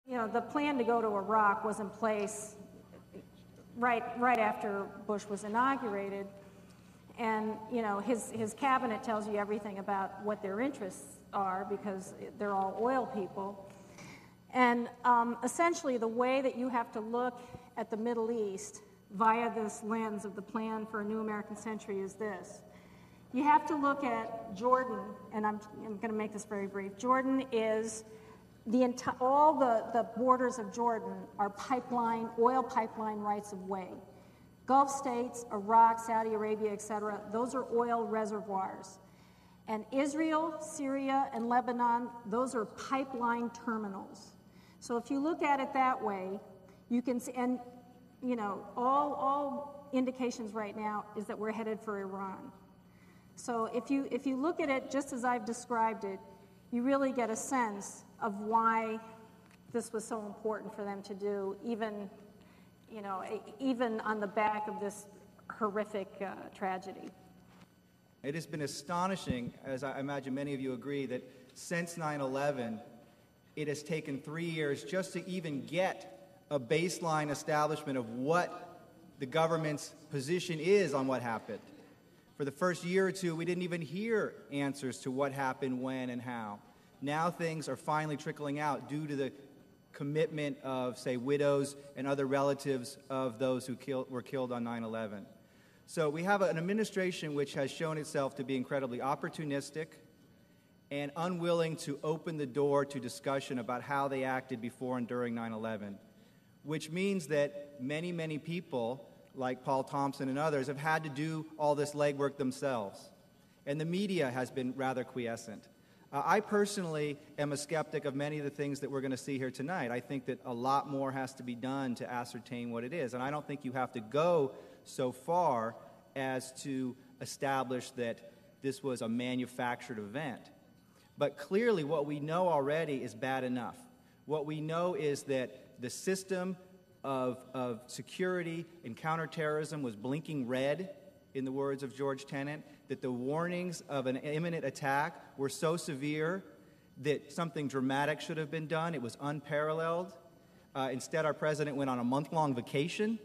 You know, the plan to go to Iraq was in place right after Bush was inaugurated. And, you know, his cabinet tells you everything about what their interests are because they're all oil people. And essentially the way that you have to look at the Middle East via this lens of the plan for a new American century is this. You have to look at Jordan, and I'm going to make this very brief. Jordan is all the borders of Jordan are oil pipeline rights of way. Gulf states, Iraq, Saudi Arabia, etc., those are oil reservoirs. And Israel, Syria, and Lebanon, those are pipeline terminals. So if you look at it that way, you can see, and you know, all indications right now is that we're headed for Iran. So if you look at it just as I've described it, you really get a sense of why this was so important for them to do, even on the back of this horrific tragedy. It has been astonishing, as I imagine many of you agree, that since 9/11, it has taken 3 years just to even get a baseline establishment of what the government's position is on what happened. For the first year or two, we didn't even hear answers to what happened, when, and how. Now things are finally trickling out due to the commitment of, say, widows and other relatives of those who were killed on 9/11. So we have an administration which has shown itself to be incredibly opportunistic and unwilling to open the door to discussion about how they acted before and during 9/11, which means that many, many people, like Paul Thompson and others, have had to do all this legwork themselves. And the media has been rather quiescent. I personally am a skeptic of many of the things that we're going to see here tonight. I think that a lot more has to be done to ascertain what it is. And I don't think you have to go so far as to establish that this was a manufactured event. But clearly what we know already is bad enough. What we know is that the system of security and counterterrorism was blinking red, in the words of George Tenet, that the warnings of an imminent attack were so severe that something dramatic should have been done. It was unparalleled. Instead, our president went on a month-long vacation.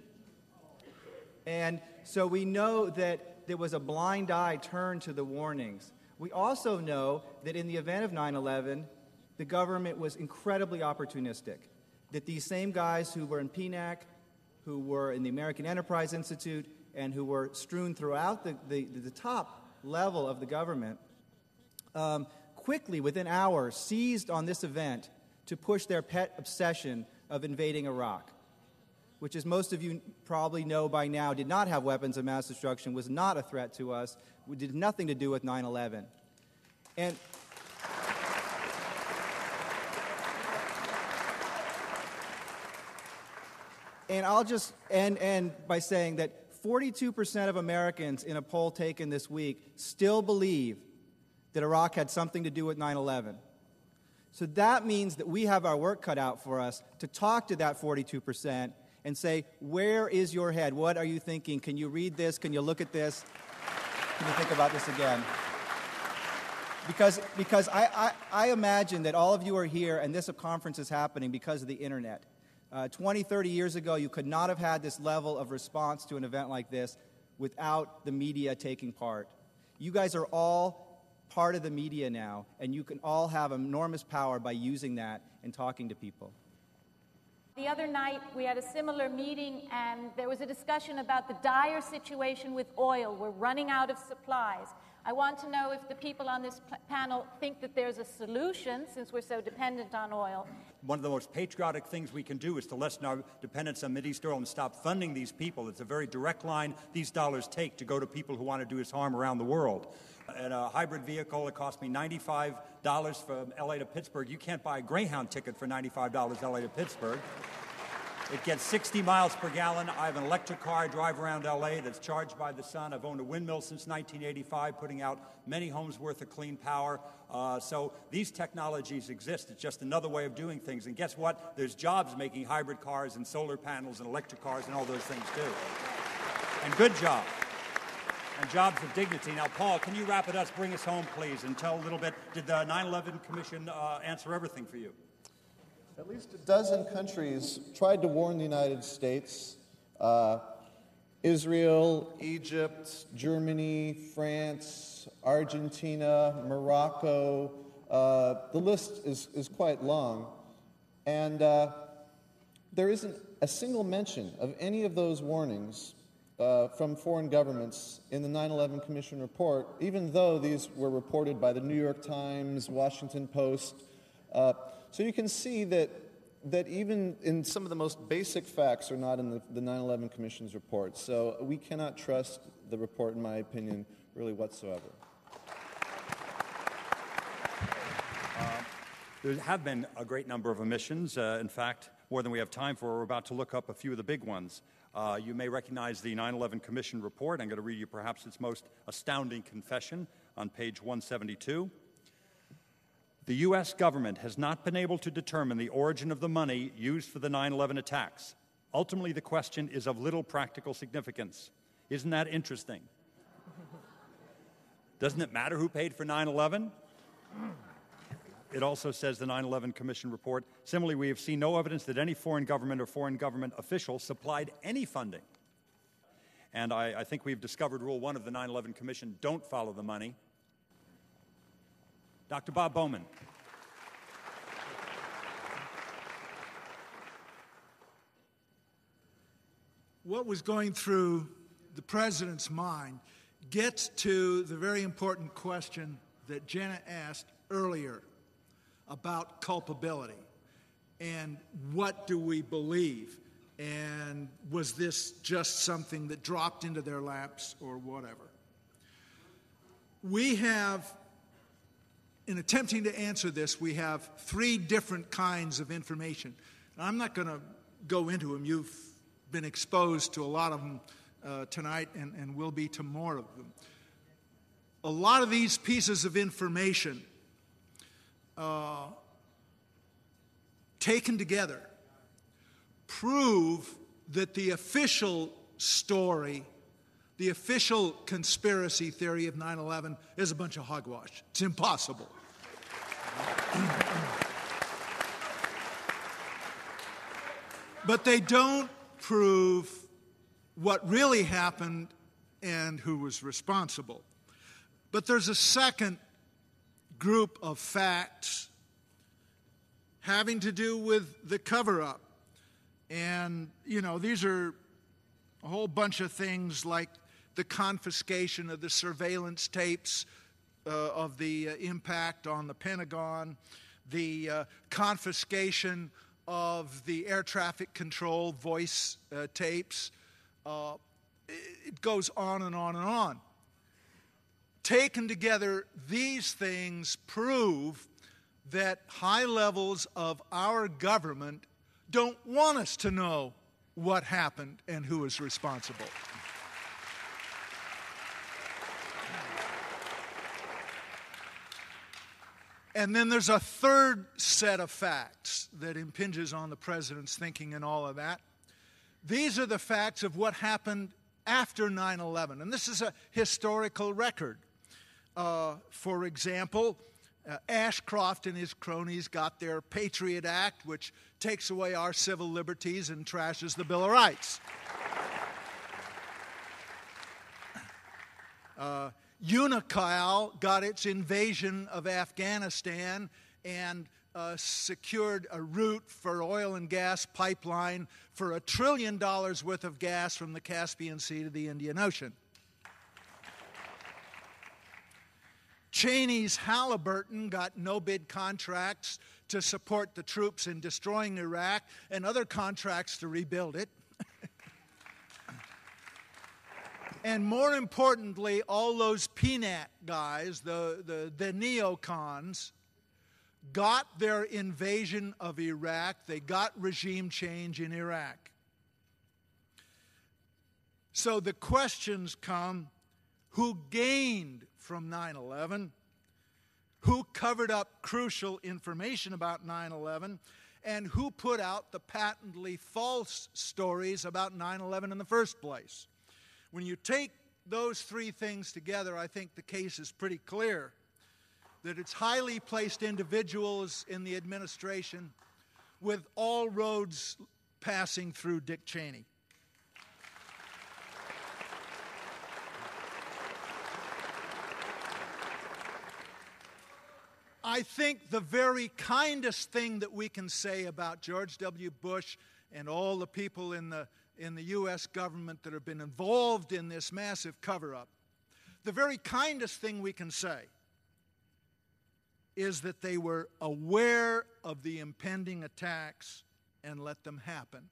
And so we know that there was a blind eye turned to the warnings. We also know that in the event of 9/11, the government was incredibly opportunistic, that these same guys who were in PNAC, who were in the American Enterprise Institute, and who were strewn throughout the top level of the government, quickly, within hours, seized on this event to push their pet obsession of invading Iraq, which, as most of you probably know by now, did not have weapons of mass destruction, was not a threat to us, did nothing to do with 9/11. And I'll just end by saying that 42% of Americans in a poll taken this week still believe that Iraq had something to do with 9/11. So that means that we have our work cut out for us to talk to that 42% and say, where is your head? What are you thinking? Can you read this? Can you look at this? Can you think about this again? Because I imagine that all of you are here and this conference is happening because of the internet. 20, 30 years ago, you could not have had this level of response to an event like this without the media taking part. You guys are all part of the media now, and you can all have enormous power by using that and talking to people. The other night, we had a similar meeting, and there was a discussion about the dire situation with oil. We're running out of supplies. I want to know if the people on this panel think that there's a solution, since we're so dependent on oil. One of the most patriotic things we can do is to lessen our dependence on Mideast oil and stop funding these people. It's a very direct line these dollars take to go to people who want to do us harm around the world. And a hybrid vehicle, it cost me $95 from L.A. to Pittsburgh. You can't buy a Greyhound ticket for $95 L.A. to Pittsburgh. It gets 60 miles per gallon. I have an electric car. I drive around L.A. that's charged by the sun. I've owned a windmill since 1985, putting out many homes worth of clean power. So these technologies exist. It's just another way of doing things. And guess what? There's jobs making hybrid cars and solar panels and electric cars and all those things too. And good jobs. And jobs of dignity. Now, Paul, can you wrap it up? Bring us home, please, and tell a little bit. Did the 9/11 Commission answer everything for you? At least a dozen countries tried to warn the United States. Israel, Egypt, Germany, France, Argentina, Morocco. The list is quite long. And there isn't a single mention of any of those warnings from foreign governments in the 9/11 Commission report, even though these were reported by the New York Times, Washington Post. So you can see that even in some of the most basic facts are not in the 9/11 Commission's report. So we cannot trust the report, in my opinion, really whatsoever. There have been a great number of omissions. In fact, more than we have time for. We're about to look up a few of the big ones. You may recognize the 9/11 Commission report. I'm going to read you perhaps its most astounding confession on page 172. The U.S. government has not been able to determine the origin of the money used for the 9/11 attacks. Ultimately, the question is of little practical significance. Isn't that interesting? Doesn't it matter who paid for 9/11? It also says, the 9/11 Commission report, similarly, we have seen no evidence that any foreign government or foreign government official supplied any funding. And I think we've discovered rule 1 of the 9/11 Commission: don't follow the money. Dr. Bob Bowman. What was going through the president's mind gets to the very important question that Jenna asked earlier about culpability and what do we believe, and was this just something that dropped into their laps or whatever. We have, in attempting to answer this, we have 3 different kinds of information. I'm not going to go into them. You've been exposed to a lot of them tonight and will be to more of them. A lot of these pieces of information taken together prove that the official story, the official conspiracy theory of 9/11 is a bunch of hogwash. It's impossible. But they don't prove what really happened and who was responsible. But there's a second group of facts having to do with the cover-up. And, these are a whole bunch of things like the confiscation of the surveillance tapes of the impact on the Pentagon, the confiscation of the air traffic control voice tapes. It goes on and on and on. Taken together, these things prove that high levels of our government don't want us to know what happened and who is responsible. And then there's a third set of facts that impinges on the president's thinking and all of that. These are the facts of what happened after 9/11. And this is a historical record. For example, Ashcroft and his cronies got their Patriot Act, which takes away our civil liberties and trashes the Bill of Rights. Unocal got its invasion of Afghanistan and secured a route for oil and gas pipeline for $1 trillion worth of gas from the Caspian Sea to the Indian Ocean. Cheney's Halliburton got no-bid contracts to support the troops in destroying Iraq and other contracts to rebuild it. And more importantly, all those PNAT guys, the neocons, got their invasion of Iraq. They got regime change in Iraq. So the questions come, who gained from 9/11? Who covered up crucial information about 9/11? And who put out the patently false stories about 9/11 in the first place? When you take those 3 things together, I think the case is pretty clear that it's highly placed individuals in the administration with all roads passing through Dick Cheney. I think the very kindest thing that we can say about George W. Bush and all the people in the U.S. government that have been involved in this massive cover-up, the very kindest thing we can say is that they were aware of the impending attacks and let them happen.